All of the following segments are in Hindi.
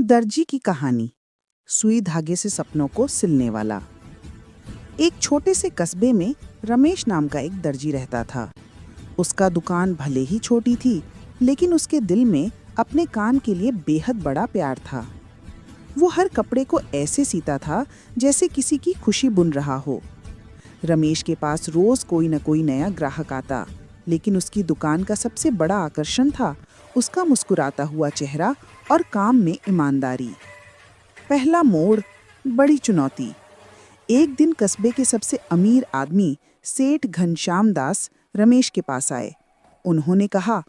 दर्जी की कहानी। सुई धागे से सपनों को सिलने वाला। एक छोटे से कस्बे में रमेश नाम का एक दर्जी रहता था। उसका दुकान भले ही छोटी थी, लेकिन उसके दिल में अपने काम के लिए बेहद बड़ा प्यार था। वो हर कपड़े को ऐसे सीता था जैसे किसी की खुशी बुन रहा हो। रमेश के पास रोज कोई न कोई नया ग्राहक आता, लेकिन उसकी दुकान का सबसे बड़ा आकर्षण था उसका मुस्कुराता हुआ चेहरा और काम में ईमानदारी। पहला मोड़, बड़ी चुनौती। एक दिन कस्बे के सबसे अमीर आदमी सेठ घनश्याम दास रमेश के पास आए। उन्होंने कहा,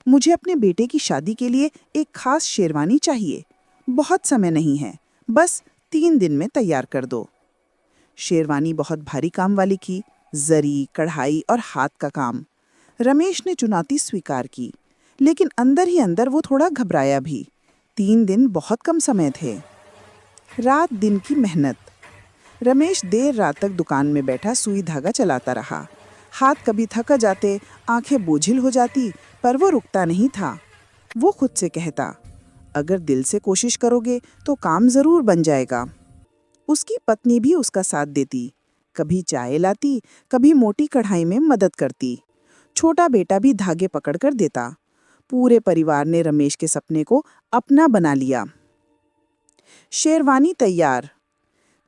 मुझे अपने बेटे की शादी के लिए एक खास शेरवानी चाहिए। बहुत समय नहीं है, बस 3 दिन में तैयार कर दो। शेरवानी बहुत भारी काम वाली थी, जरी, कढ़ाई और हाथ का काम। रमेश ने चुनौती स्वीकार की, लेकिन अंदर ही अंदर वो थोड़ा घबराया भी। 3 दिन बहुत कम समय थे। रात दिन की मेहनत। रमेश देर रात तक दुकान में बैठा सुई धागा चलाता रहा। हाथ कभी थक जाते, आंखें बोझिल हो जाती, पर वो रुकता नहीं था। वो खुद से कहता, अगर दिल से कोशिश करोगे तो काम जरूर बन जाएगा। उसकी पत्नी भी उसका साथ देती, कभी चाय लाती, कभी मोटी कढ़ाई में मदद करती। छोटा बेटा भी धागे पकड़कर देता। पूरे परिवार ने रमेश के सपने को अपना बना लिया। शेरवानी तैयार।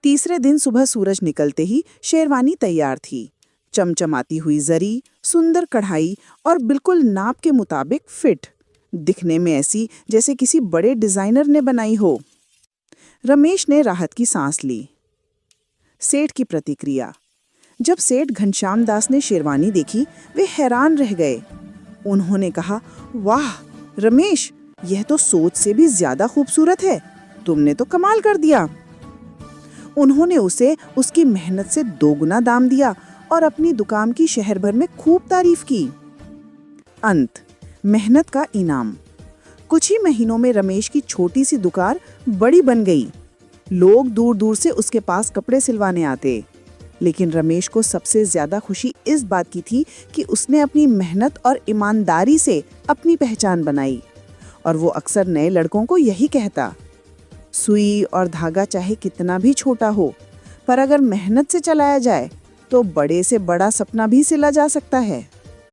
तीसरे दिन सुबह सूरज निकलते ही शेरवानी तैयार थी। चमचमाती हुई जरी, सुंदर कढ़ाई और बिल्कुल नाप के मुताबिक फिट। दिखने में ऐसी जैसे किसी बड़े डिजाइनर ने बनाई हो। रमेश ने राहत की सांस ली। सेठ की प्रतिक्रिया। जब सेठ घनश्याम दास ने शेरवानी देखी, वे हैरान रह गए। उन्होंने कहा, वाह रमेश, यह तो सोच से भी ज्यादा खूबसूरत है। तुमने तो कमाल कर दिया। उन्होंने उसे उसकी मेहनत से 2 गुना दाम दिया और अपनी दुकान की शहर भर में खूब तारीफ की। अंत, मेहनत का इनाम। कुछ ही महीनों में रमेश की छोटी सी दुकान बड़ी बन गई। लोग दूर दूर से उसके पास कपड़े सिलवाने आते। लेकिन रमेश को सबसे ज्यादा खुशी इस बात की थी कि उसने अपनी मेहनत और ईमानदारी से अपनी पहचान बनाई। और वो अक्सर नए लड़कों को यही कहता, सुई और धागा चाहे कितना भी छोटा हो, पर अगर मेहनत से चलाया जाए तो बड़े से बड़ा सपना भी सिला जा सकता है।